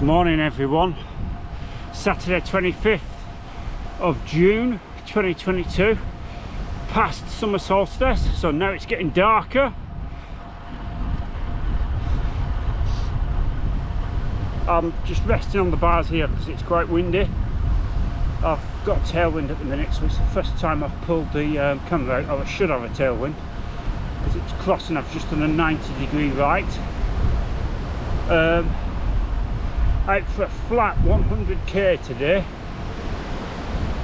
Morning everyone. Saturday 25th of June 2022, past summer solstice, so now it's getting darker. I'm just resting on the bars here because it's quite windy. I've got a tailwind at the minute, so it's the first time I've pulled the camera out. I should have a tailwind because it's crossing. I've just done a 90-degree right. Out for a flat 100k today.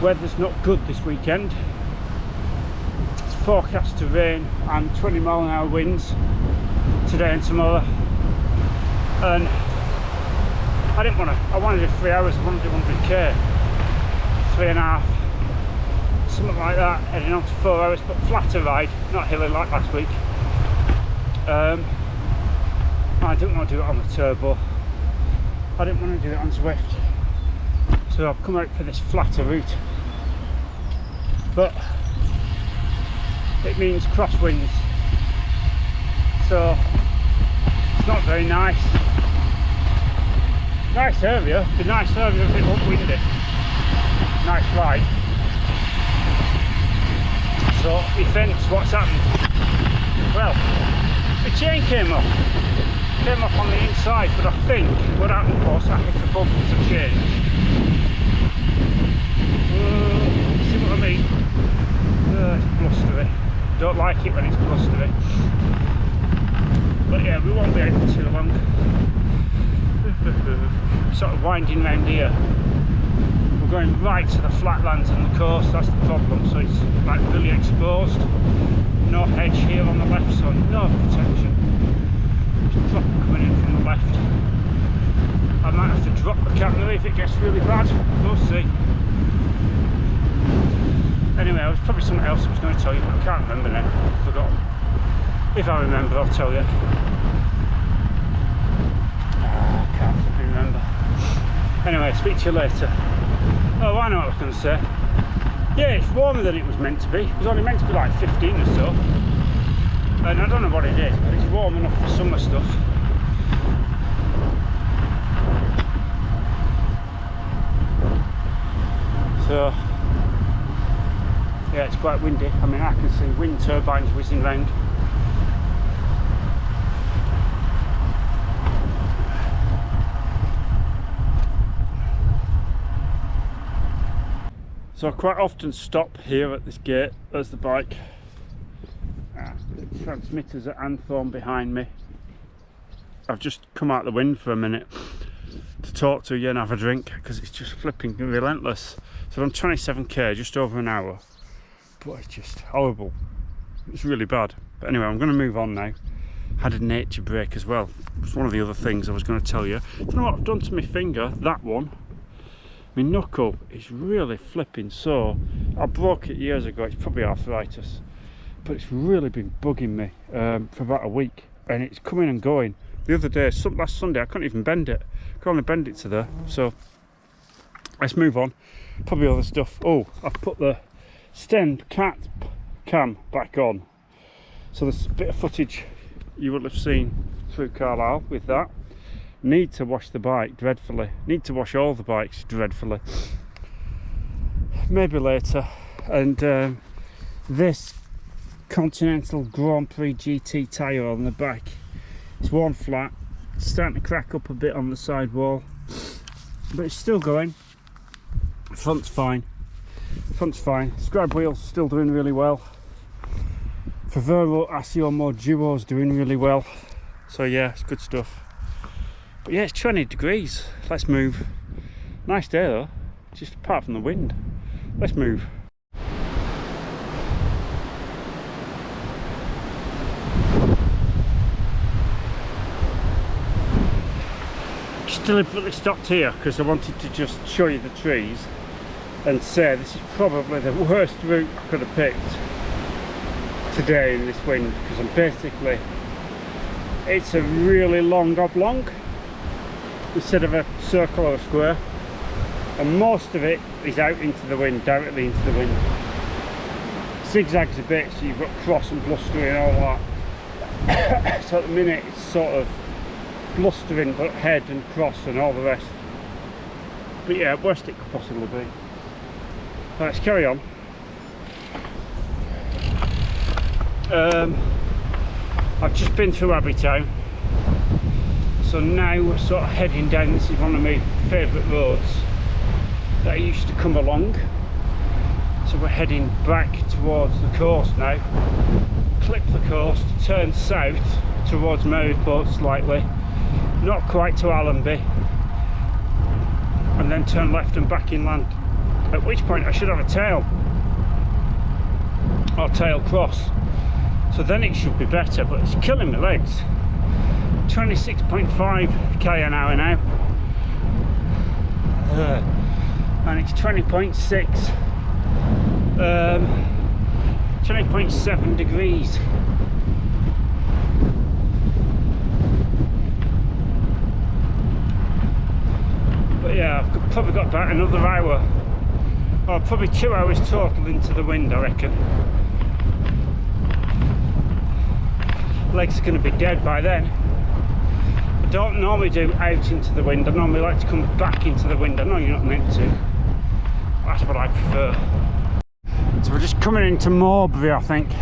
Weather's not good this weekend. It's forecast to rain and 20-mile-an-hour winds today and tomorrow. And I wanted to do 3 hours. I wanted to do 100k, 3.5, something like that, heading on to 4 hours, but flatter ride, not hilly like last week. I didn't want to do it on the turbo. I didn't want to do it on Zwift, so I've come out for this flatter route, but it means crosswinds, so it's not very nice. Nice area, it'd be nice area if it wasn't windy. Nice ride. So events, what's happened? Well, the chain came off on the inside, but I think what happened was I hit the bumpers of change. See what I mean? It's blustery. Don't like it when it's blustery. But yeah, we won't be out for too long. Sort of winding round here. We're going right to the flatlands on the coast, that's the problem. So it's like really exposed. No hedge here on the left, so no protection. Drop coming in from the left. I might have to drop the camera if it gets really bad. We'll see. Anyway, it was probably something else I was going to tell you, but I can't remember now. I've forgotten. If I remember, I'll tell you. I can't remember. Anyway, speak to you later. Oh, I know what I was going to say. Yeah, it's warmer than it was meant to be. It was only meant to be like 15 or so. And I don't know what it is, but it's warm enough for summer stuff. So, yeah, it's quite windy. I mean, I can see wind turbines whizzing round. So I quite often stop here at this gate. There's the bike. The transmitters at Anthorn behind me. I've just come out the wind for a minute to talk to you and have a drink because it's just flipping relentless. So I'm 27k, just over an hour, but it's just horrible. It's really bad. But anyway, I'm going to move on now. Had a nature break as well. It's one of the other things I was going to tell you. I don't know what I've done to my finger, that one. My knuckle is really flipping sore. I broke it years ago. It's probably arthritis, but it's really been bugging me for about a week, and it's coming and going. The other day, last Sunday, I couldn't even bend it. I could only bend it to there. So let's move on. Probably other stuff. Oh, I've put the Sten cat cam back on, so there's a bit of footage you will have seen through Carlisle with that. Need to wash the bike dreadfully. Need to wash all the bikes dreadfully. Maybe later. And this Continental Grand Prix GT tyre on the back, it's worn flat. It's starting to crack up a bit on the sidewall, but it's still going. Front's fine. Front's fine. Scribe wheels still doing really well. Favero Asio More Duo's doing really well. So yeah, it's good stuff. But yeah, it's 20 degrees. Let's move. Nice day though, just apart from the wind. Let's move. Just deliberately stopped here because I wanted to just show you the trees and say this is probably the worst route I could have picked today in this wind, because I'm basically, it's a really long oblong instead of a circle or a square, and most of it is out into the wind, directly into the wind. Zigzags a bit, so you've got cross and blustery and all that. So at the minute it's sort of blustering head and cross and all the rest. But yeah, worst it could possibly be. Let's carry on. I've just been through Abbey Town, so now we're sort of heading down. This is one of my favourite roads that I used to come along, so we're heading back towards the coast now. Clip the coast, turn south towards Maryport slightly, not quite to Allenby, and then turn left and back inland, at which point I should have a tail or tail cross, so then it should be better. But it's killing my legs. 26.5 km/h now, and it's 20.6 20.7 degrees. But yeah, I've probably got about another hour, or probably 2 hours total into the wind, I reckon. Legs are going to be dead by then. I don't normally do out into the wind, I normally like to come back into the wind. I know you're not meant to, that's what I prefer. So we're just coming into Mowbray, I think.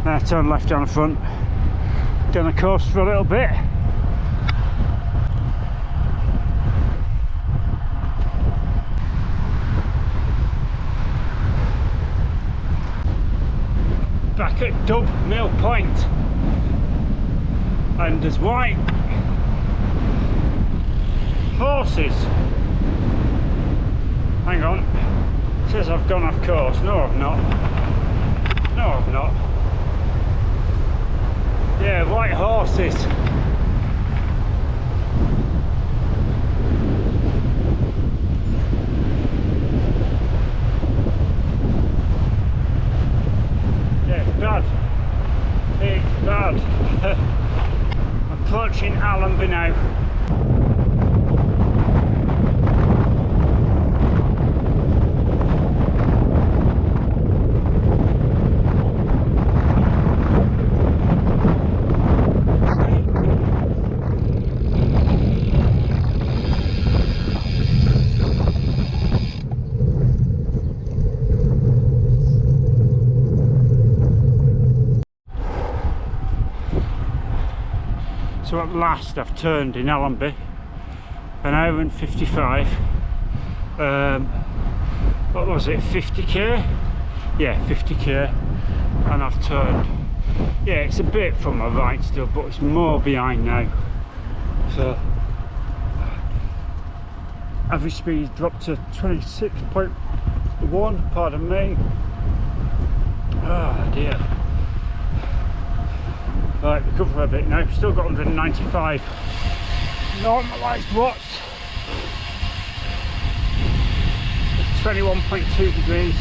Now turn left down the front, down the coast for a little bit. Back at Dub Mill Point, and there's white horses. Hang on, it says I've gone off course. No, I've not. No, I've not. Yeah, white horses. Bad. It's bad. Approaching Allenby now. So at last I've turned in Allenby, an hour and 55. What was it, 50k? Yeah, 50k, and I've turned. Yeah, it's a bit from my right still, but it's more behind now. So average speed dropped to 26.1, pardon me. Oh dear. Right, recover a bit now, still got 195 normalised watts. It's 21.2 degrees,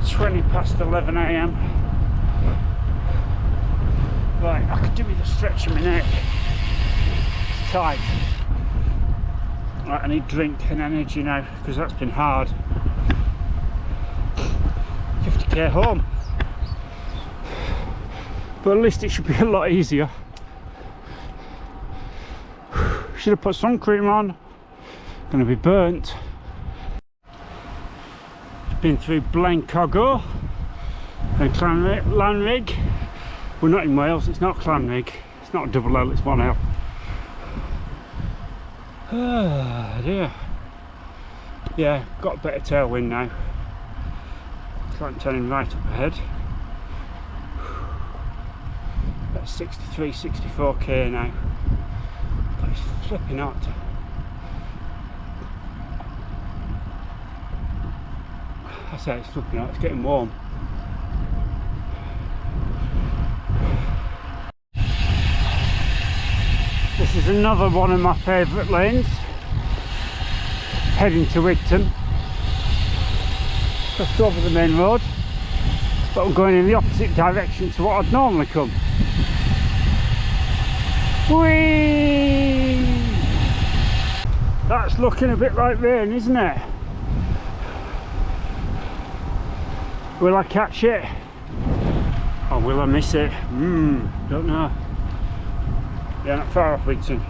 20 past 11 AM. Right, I could do with a stretch in my neck, it's tight. Right, I need drink and energy now, because that's been hard. 50k home. But at least it should be a lot easier. Should have put sun cream on. Gonna be burnt. Been through Blencogo and Llanrug. We're not in Wales, it's not Llanrug. It's not a double L, it's one L. Ah dear. Yeah, got a bit of tailwind now. It's like turning right up ahead. 63, 64k now, but it's flipping hot. I say it's flipping hot, it's getting warm. This is another one of my favourite lanes, heading to Wigton, just over the main road, but I'm going in the opposite direction to what I'd normally come. Whee! That's looking a bit like rain, isn't it? Will I catch it? Or will I miss it? Don't know. Yeah, not far off Wigton.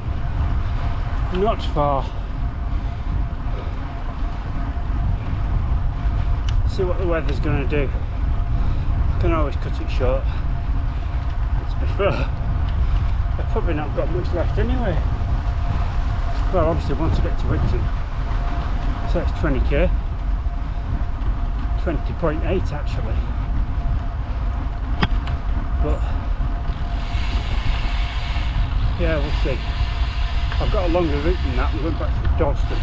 Not far. See what the weather's going to do. I can always cut it short. To be fair, I've probably not got much left anyway. Well, obviously once I get to Wigton. So it's 20k. 20.8 actually. But yeah, we'll see. I've got a longer route than that. I'm going back from Dalston.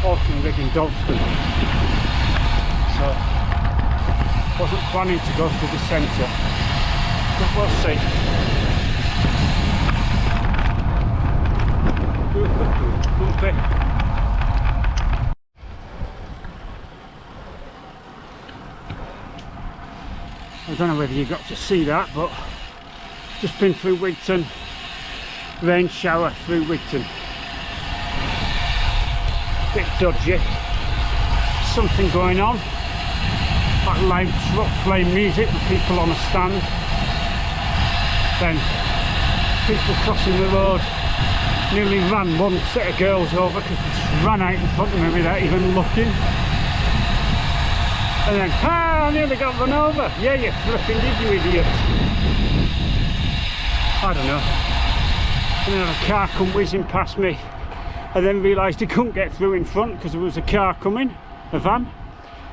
Auchenrigg and Dalston. So wasn't planning to go through the centre. But we'll see. Okay. I don't know whether you got to see that, but just been through Wigton. Rain shower through Wigton. Bit dodgy. Something going on. That loud truck playing music with people on a stand. Then people crossing the road. Nearly ran one set of girls over because they just ran out in front of me without even looking. And then, I nearly got run over. Yeah, you flipping did, you idiot. I don't know. And then a car come whizzing past me. I then realised he couldn't get through in front because there was a car coming, a van.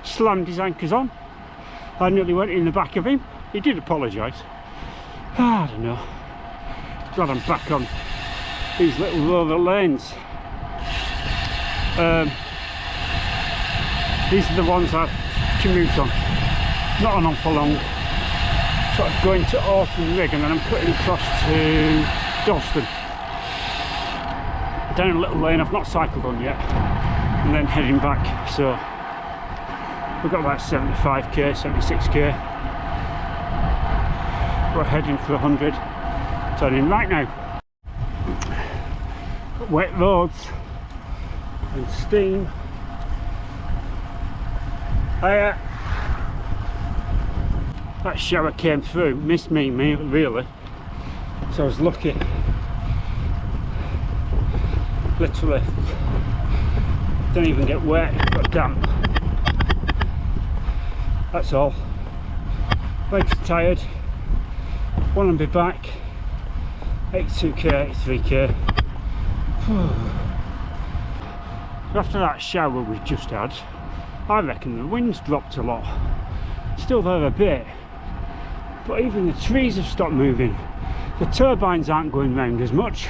Slammed his anchors on. I nearly went in the back of him. He did apologise. I don't know. Glad I'm back on these little rural lanes. These are the ones I commute on. Not on for long. Sort of going to Auchenrigg and then I'm cutting across to Dalston. Down a little lane I've not cycled on yet. And then heading back. So we've got about 75k, 76k. We're heading for 100. Turning right now. Got wet roads and steam. That shower came through, missed me really, so I was lucky. Literally didn't even get wet, got damp. That's all. Legs are tired, want to be back. 82k, 83k. After that shower we've just had, I reckon the wind's dropped a lot. Still there a bit, but even the trees have stopped moving. The turbines aren't going round as much.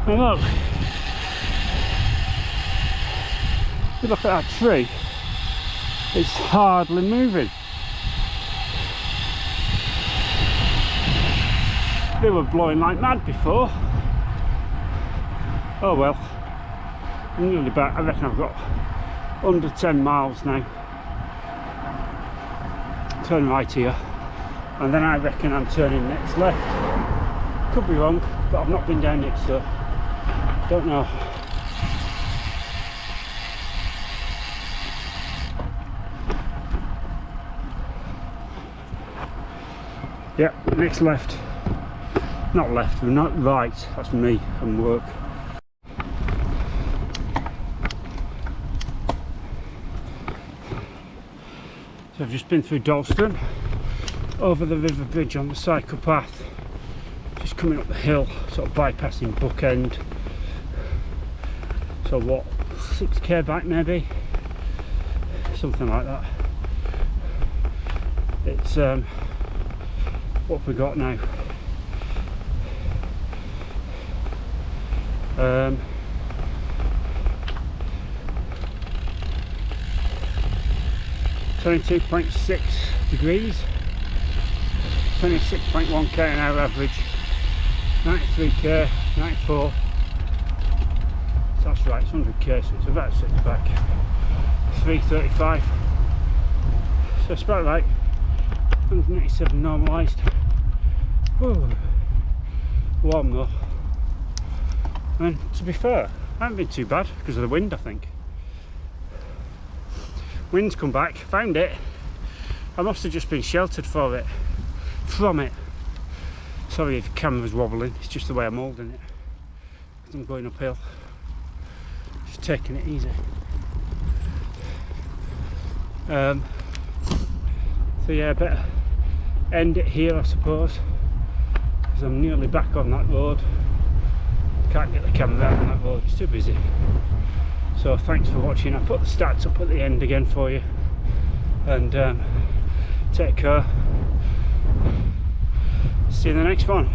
And look, if you look at that tree, it's hardly moving. They were blowing like mad before. Oh well, I'm nearly back. I reckon I've got under 10 miles now. Turn right here, and then I reckon I'm turning next left. Could be wrong, but I've not been down it, so don't know. Yep, next left. Not left, not right. That's me and work. So I've just been through Dalston, over the river bridge on the cycle path, just coming up the hill, sort of bypassing Bookend. So what, 6k back maybe, something like that. It's what have we got now? 22.6 degrees, 26.1k an hour average, 93k, 94. So that's right, it's 100k, so it's about 6 back. 335. So it's about right. 187 normalised. Warm though. And to be fair, I haven't been too bad because of the wind, I think. Wind's come back, found it. I must have just been sheltered from it. Sorry if the camera's wobbling, it's just the way I'm holding it. Because I'm going uphill. Just taking it easy. So yeah, better end it here I suppose, because I'm nearly back on that road. Can't get the camera out on that road, it's too busy. So thanks for watching. I put the stats up at the end again for you, and take care. See you in the next one.